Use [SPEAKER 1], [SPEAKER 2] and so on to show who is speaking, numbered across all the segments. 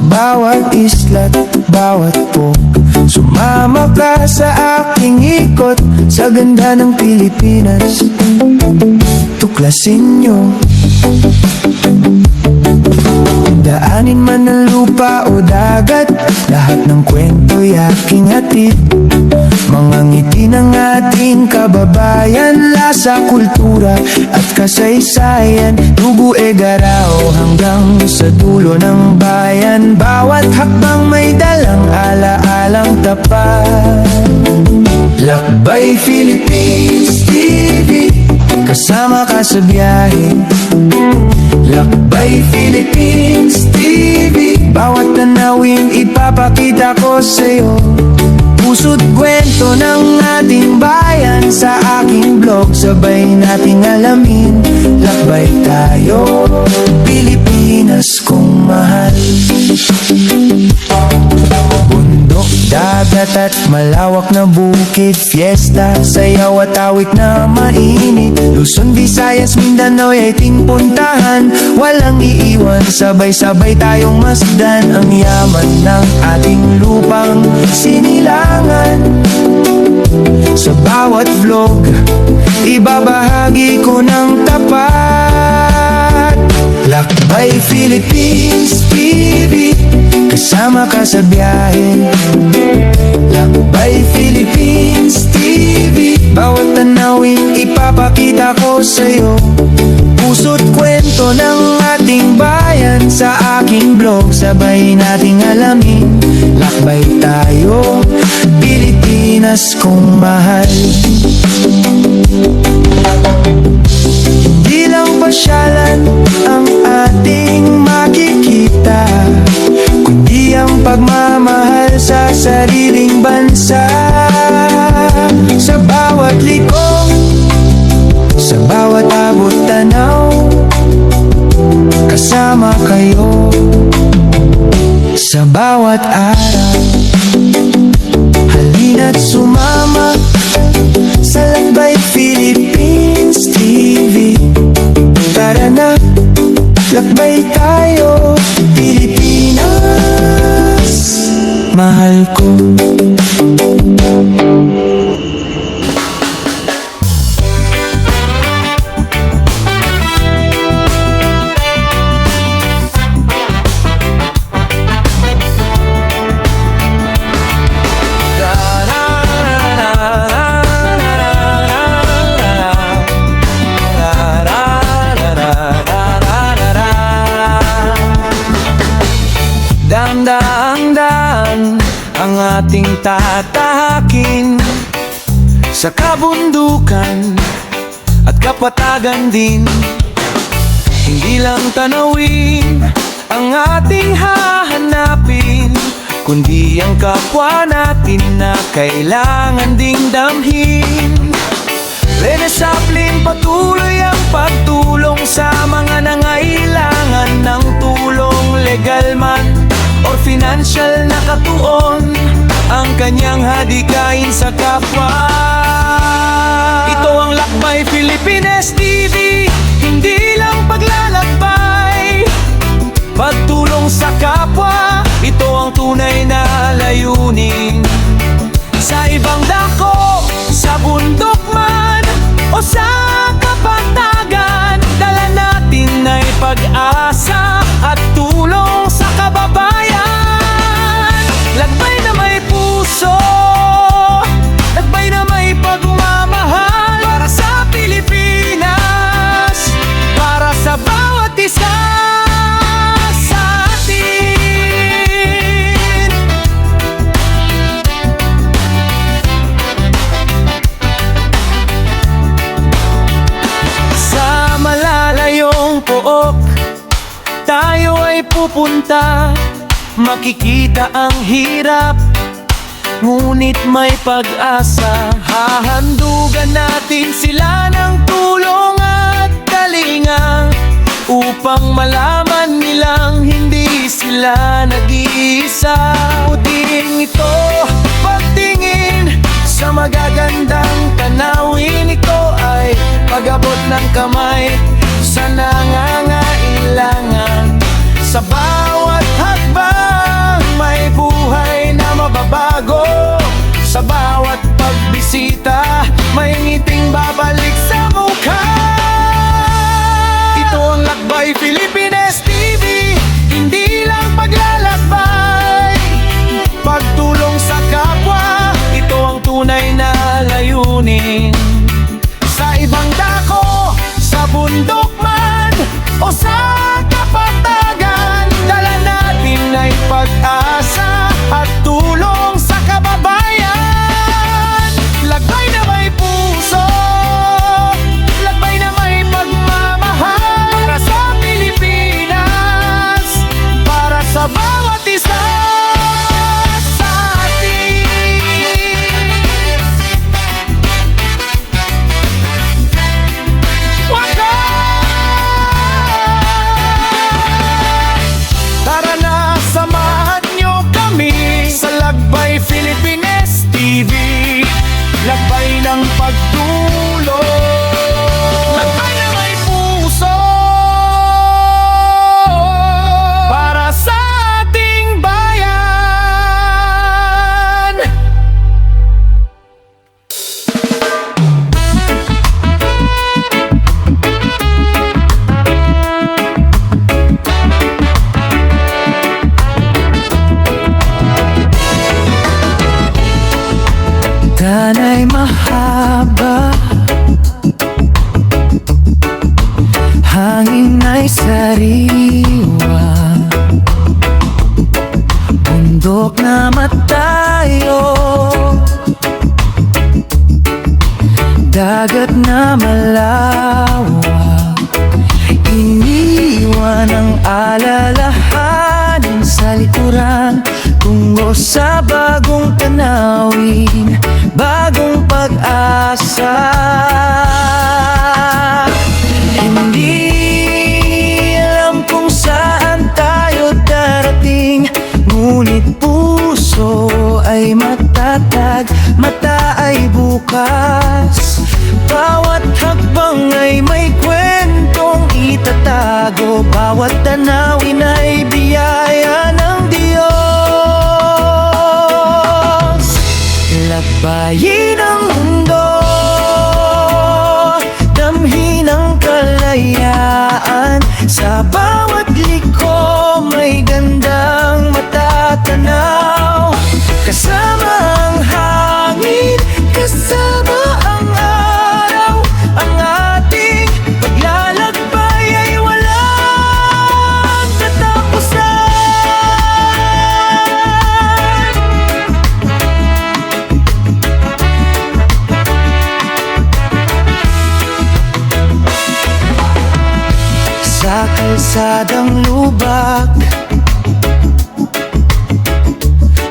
[SPEAKER 1] bawat isla't bawat pok. Sumama ka sa aking ikot sa ganda ng Pilipinas, tuklasin nyo. Daanin man ng lupa o dagat, lahat ng kwento'y aking hatid. Mga ngiti ng ating kababayan, lasa, kultura at kasaysayan. Dugo e garaw hanggang sa dulo ng bayan. Bawat hakbang may dalang ala-alang tapat. Lakbay Philippines TV, kasama ka sa biyahe. Lakbay Philippines TV, bawat tanawin ipapakita ko sa'yo. Puso't kwento ng ating bayan sa aking blog, sabay nating alamin. Lakbay tayo, Pilipinas kong mahal. Bundok, dagat at malawak na bukid, fiesta, sayaw at awit na mainit. Luzon, Visayas, Mindanao ay ating puntahan. Walang iiwan, sabay-sabay tayong masdan ang yaman ng ating lupang sinilangan. Sa bawat vlog, ibabahagi ko ng tapat. Lakbay Philippines TV, kasama ka sa biyahe. Lakbay Philippines TV, bawat tanawin ipapakita ko sa'yo. Puso't kwento ng ating bayan sa aking blog, sabay nating alamin. Lakbay tayo, Pilipinas kong mahal. Hindi lang pasyalan ang ating makikita, kundi ang pagmamahal sa sariling bansa. Sa bawat liko, sa bawat abot tanaw, kasama kayo sa bawat araw. Halina't sumama sa Lakbay Philippines TV. Tara na, lakbay tayo, Pilipinas, mahal ko. Daan-daan ang ating tatahakin sa kabundukan at kapatagan din. Hindi lang tanawin ang ating hahanapin, kundi ang kapwa natin na kailangan ding damhin. Rene Saplin, patuloy ang pagtulong sa mga nangailangan ng tulong, legal man or financial na katuon, ang kanyang hadikain sa kapwa. Ito ang Lakbay Philippines TV, hindi lang paglalakbay, pagtulong sa kapwa, ito ang tunay na layunin. Sa ibang dako, sa bundok man o sa kapatagan, dala natin ay pag-asa at tulong sa kababayan. Lakbay na may puso, lakbay na may pagmamahal, para sa Pilipinas, para sa bawat isa sa atin. Sa malalayong pook tayo ay pupunta, makikita ang hirap, ngunit may pag-asa. Hahandugan natin sila ng tulong at kalinga, upang malaman nilang hindi sila nag-iisa. Puting ito, pagtingin sa magagandang tanawin, ito ay pag-abot ng kamay sa nangangailangan. Sa bawat hakbang o sa kapatagan, dala natin ay pag-asa at tulong sa kababayan. Lakbay na may puso, lakbay na may pagmamahal, para sa Pilipinas, para sa bawat isa sa atin. Tara na, samahan nyo kami sa Lakbay Philippines TV, lakbay ng pagtulong, lakbay na may puso, para sa ating bayan. Tanay mahaba, hangin ay sariwa, bundok na matayo, dagat na malawak, iniwan ang alalahanin sa likuran, tungo sa bagong tanawin, bagong pag-asa. Hindi alam kung saan tayo darating, ngunit puso ay matatag, mata ay bukas. Bawat hakbang ay may kwentong itatago, bawat tanawin ay biyaya ng Diyos. Lakbayin ang mundo, damhin ang kalayaan, sa bawat liko may gandang matatanaw. Kasama ang hangin, kasama ang araw, ang ating paglalakbay ay walang katapusan. Sa kalsadang lubak,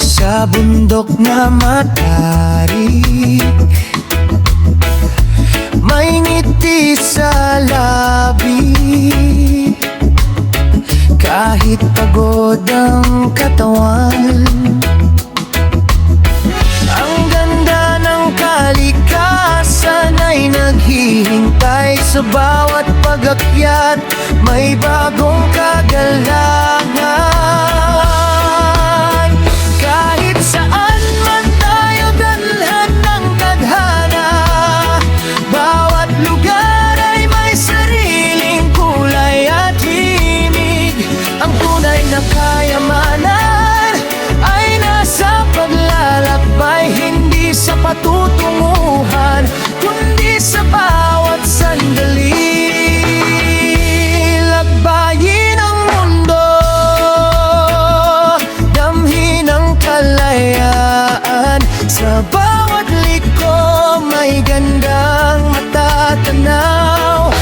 [SPEAKER 1] sa bundok na matarik, may ngiti sa labi, kahit pagod ang katawan. Ang ganda ng kalikasan ay naghihintay, sa bawat pag-akyat may bagong kagalangan. Kahit saan man tayo dalhan ng tadhana, bawat lugar ay may sariling kulay at himig. Ang tunay na kayamanan ay nasa paglalakbay, hindi sa patutunguhan, kundi sa bawat sandali. Lakbayin ang mundo, damhin ang kalayaan, sa bawat liko may gandang matatanaw.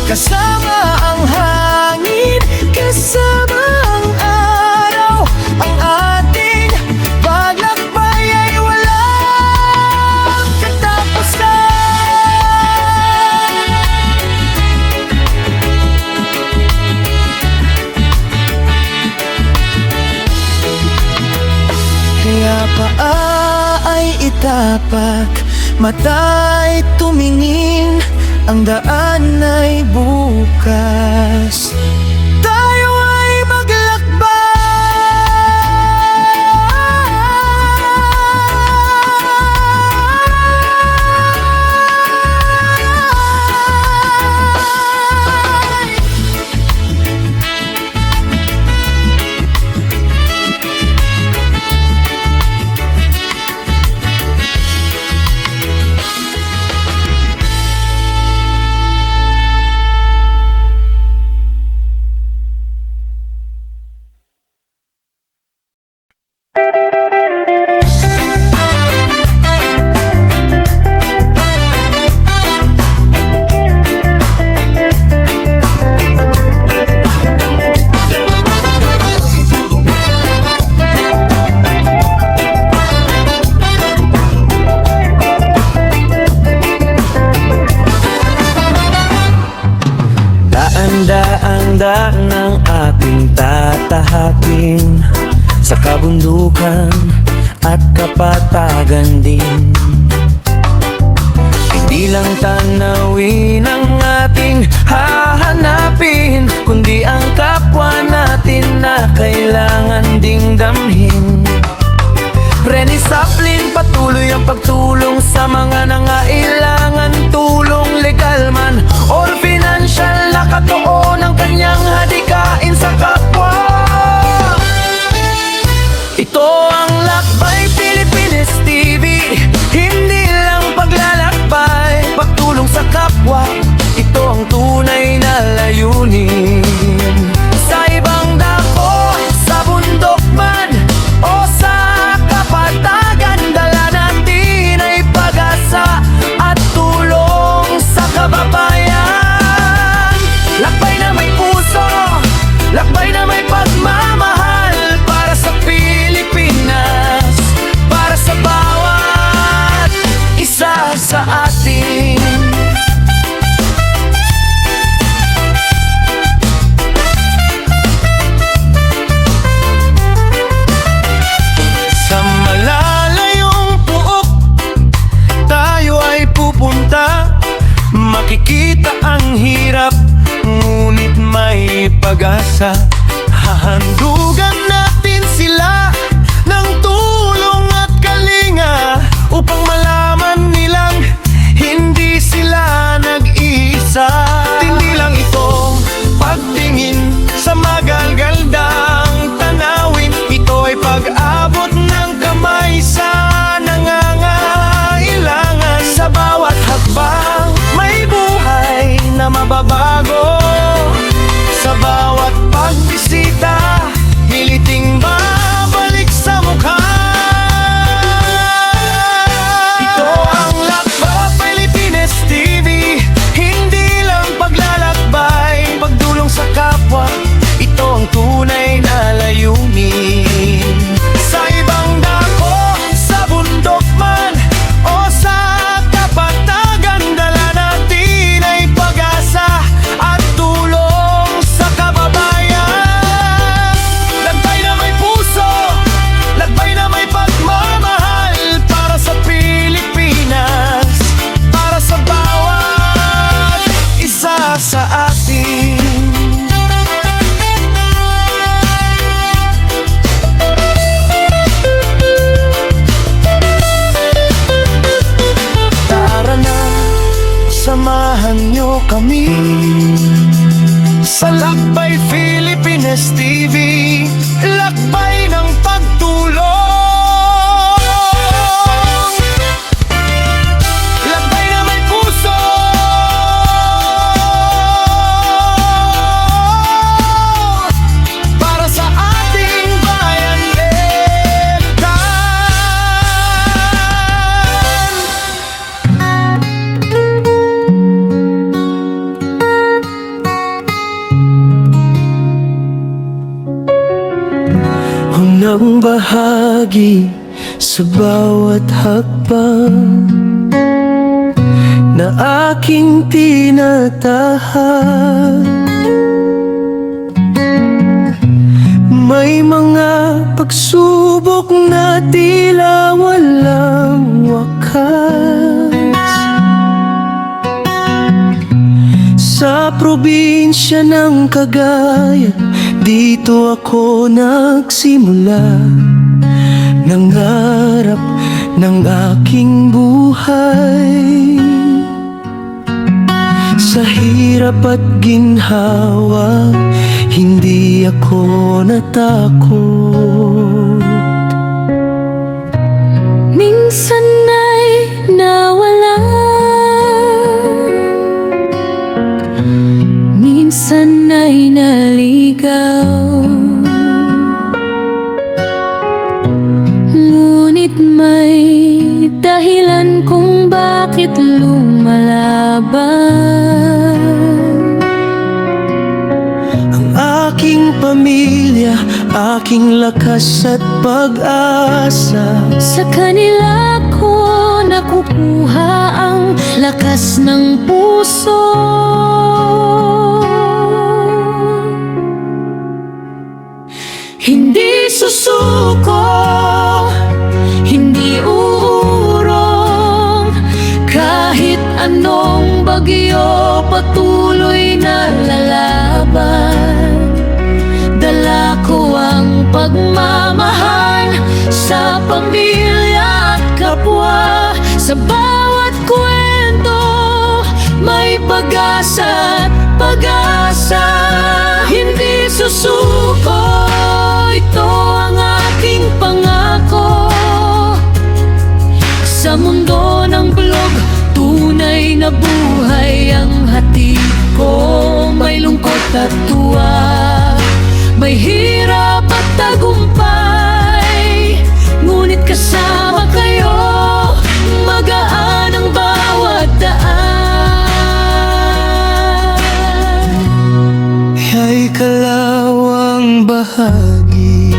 [SPEAKER 1] Kasama ang hangin, kasama ang araw, ang ating paglakbay ay walang katapusan. Kaya paa ay itapak, mata'y tumingin, ang daan ay bukas. Tayo ay maglakbay. sa kabundukan at kapatagan din. Hindi lang tanawin ang ating hahanapin, kundi ang kapwa natin na kailangan ding damhin. Rene Saplin, patuloy ang pagtulong sa mga nangailangan, tulong legal man or financial, nakatuon ang kanyang hadikain sa kapwa. Ito ang Lakbay Pilipinas TV, hindi lang paglalakbay, pagtulong sa kapwa. Ito ang tunay na layunin. Sa ibang dako, sa bundok man o sa kapatagan, dala natin ay pag-asa at tulong sa kababayan. Lakbay na may puso, lakbay na may pagmamahal, para sa Pilipinas, para sa bawat isa sa atin. Sa malalayong puok tayo ay pupunta, makikita ang hirap, ngunit may pag-asa. Hahandugan natin sila ng tulong at kalinga, upang malaman nilang hindi sila nag-iisa. Hindi lang ito pagtingin sa magagandang tanawin, ito ay pag-abot ng kamay sa nangangailangan. Sa bawat hakbang may buhay na mababago, sa bawat pagbisita hiliting babalik sa mukha. Ito ang Lakbay Pilipinas TV, hindi lang paglalakbay, pagdulong sa kapwa. Ito ang tunay na layunin. Sa ibang dako, sa bundok man o sa kapatagan, dala natin ay pag-asa at tulong sa kababayan. Lakbay na may puso, lakbay na may pagmamahal, para sa Pilipinas, para sa bawat isa sa atin. Tara na, samahan niyo kami sa Lakbay Pilipinas TV, lakbay ng pagtulong, lakbay na may puso, para sa ating bayan unang bahagi sa bawat hakbang na aking tinatahak. May mga pagsubok na tila walang wakas. Sa probinsya ng Cagayan, dito ako nagsimula, nangarap ng aking buhay. Sa hirap at ginhawa, hindi ako natakot.
[SPEAKER 2] Minsan ay nawala, minsan ay naligaw, ngunit may dahilan kung bakit lumalaban.
[SPEAKER 1] Ang aking pamilya, aking lakas at pag-asa.
[SPEAKER 2] Sa kanila ko nakukuha ang lakas ng puso. Hindi
[SPEAKER 1] susuko,
[SPEAKER 2] hindi uurong. Kahit anong bagyo, patuloy na lalaban. Dala ko ang pagmamahal sa pamilya at kapwa. Sa bawat kwento, may pag-asa at pag-asa. Hindi susuko, ito ang aking pangako. Sa mundo ng blog, tunay na buhay ang hatid ko. May lungkot at tuwa, may hirap at tagumpay. Ngunit kasama kayo, magaan ang bawat daan.
[SPEAKER 1] ay kalawang bahagi.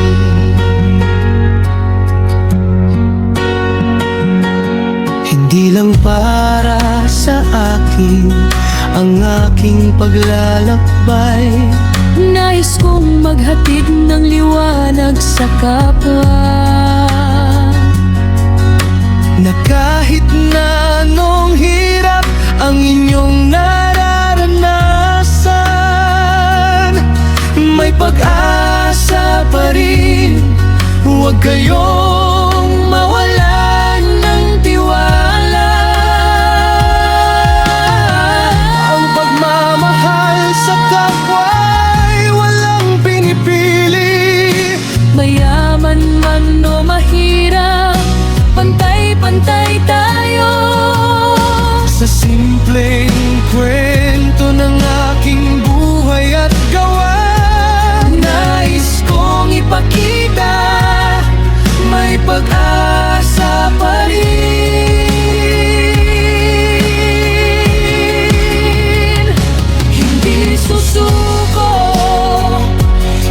[SPEAKER 1] Hindi lang para sa akin ang aking paglalakbay.
[SPEAKER 2] Nais kong maghatid ng liwanag sa kapwa.
[SPEAKER 1] Na kahit na anong hirap ang inyong nararanasan, may pag-asa pa rin. Huwag kayong mawalan ng tiwala. Ang pagmamahal sa kapwa ay walang pinipili.
[SPEAKER 2] Mayaman man o mahirap, pantay-pantay tayo.
[SPEAKER 1] Sa simpleng kwento ng aking buhay at gawa, nais kong ipakita, may pag-asa pa rin. Hindi susuko,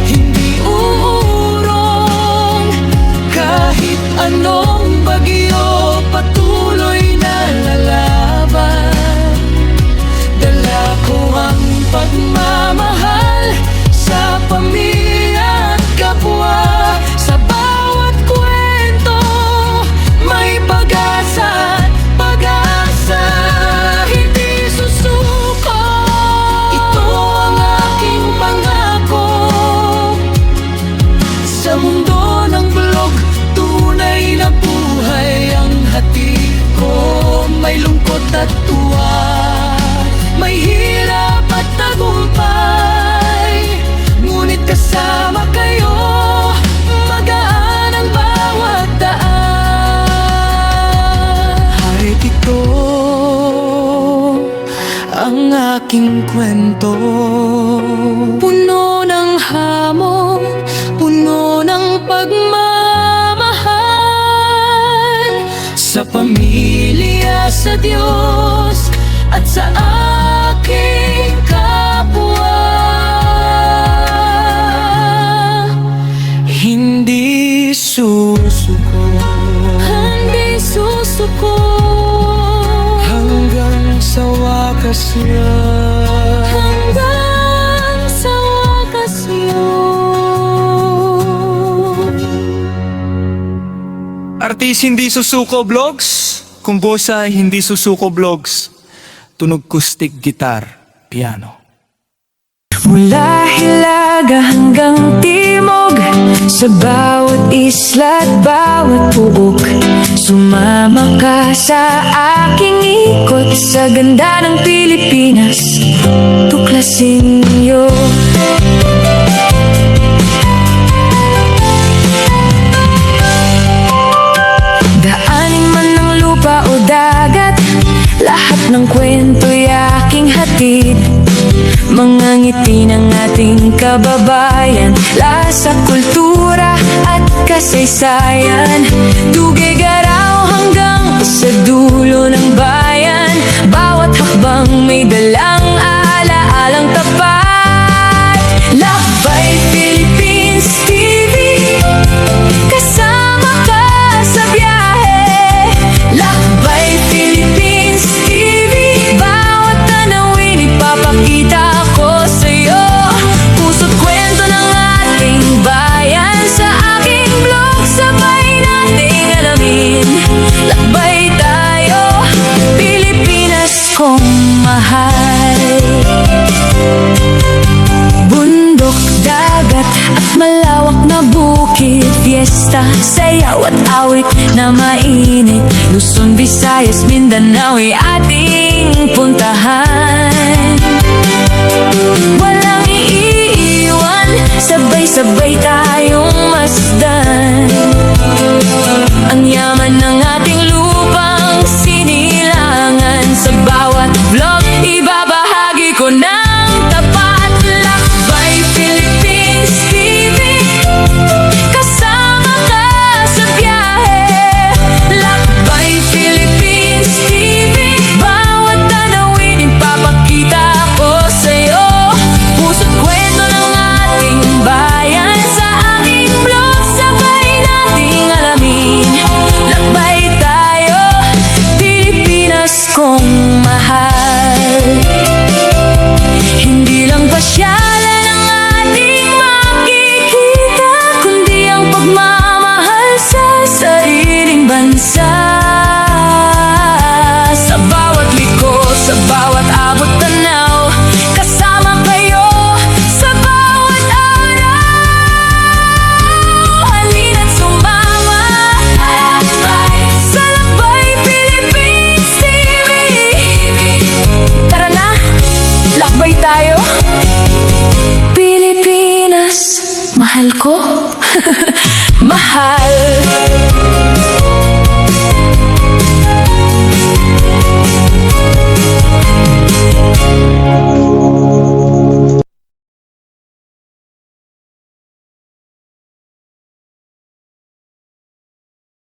[SPEAKER 1] hindi uurong. Kahit anong bagyo, patuloy na lalaban. Dala ko ang pagmamahal sa pamilya at kapwa. Sa bawat kwento, may pag-asa at pag-asa. Hindi susuko, ito ang aking pangako. Sa mundo ng blog, tunay na buhay ang hatid ko. May lungkot at tuwa, may hirap at tagumpay. Ngunit kasama kayo, magaan ang bawat daan. Kahit ito ang aking kwento,
[SPEAKER 2] Puno ng hamon, puno ng pagmamahal.
[SPEAKER 1] sa pamilya,
[SPEAKER 2] Sa Diyos at sa aking kapwa.
[SPEAKER 1] hindi susuko.
[SPEAKER 2] Hindi susuko,
[SPEAKER 1] Hanggang sa wakas niya.
[SPEAKER 2] hanggang sa wakas yun.
[SPEAKER 3] Artis Hindi Susuko Vlogs, Kumbosa Hindi Susuko Vlogs, tunog kustik, gitar, piano.
[SPEAKER 4] Mula Hilaga hanggang Timog, sa bawat isla at bawat puok, sumama ka sa aking ikot. Sa ganda ng Pilipinas, tuklasin niyo. Daanin man ng lupa o dagat, lahat ng kwento'y aking hatid. Mga ngiti ng ating kababayan, lasa, kultura at kasaysayan. Dugay garaw hanggang sa dulo ng bayan, bawat hakbang may dalang ala-alang tapat. Lakbay Philippines TV, kasama ka sa biyahe. Lakbay Philippines TV, bawat tanawin ipapakita ko sa'yo. Puso't kwento ng ating bayan sa piyesta, sayaw at awit na mainit. Luzon, Visayas, Mindanao ay ating puntahan. Walang iiwan, sabay-sabay tayong masdan. Ang yaman ng ating lupang sinilangan. Sa bawat vlog, ibabahagi ko ng tapat. Lakbay Philippines TV, kasama ka sa biyahe. Lakbay Philippines TV, bawat tanawin ipapakita ko sa'yo. Puso't kwento ng ating bayan sa aking vlog, sabay nating alamin. Lakbay tayo, Pilipinas kong mahal. Hindi lang pasyalan ang ating makikita, kundi ang pagmamahal sa sariling bansa. Sa bawat liko, sa bawat abot tanaw, kasama kayo sa bawat araw. Halina't sumama sa Lakbay Philippines TV. Tara na, lakbay tayo. Pilipinas, mahal ko. Mahal.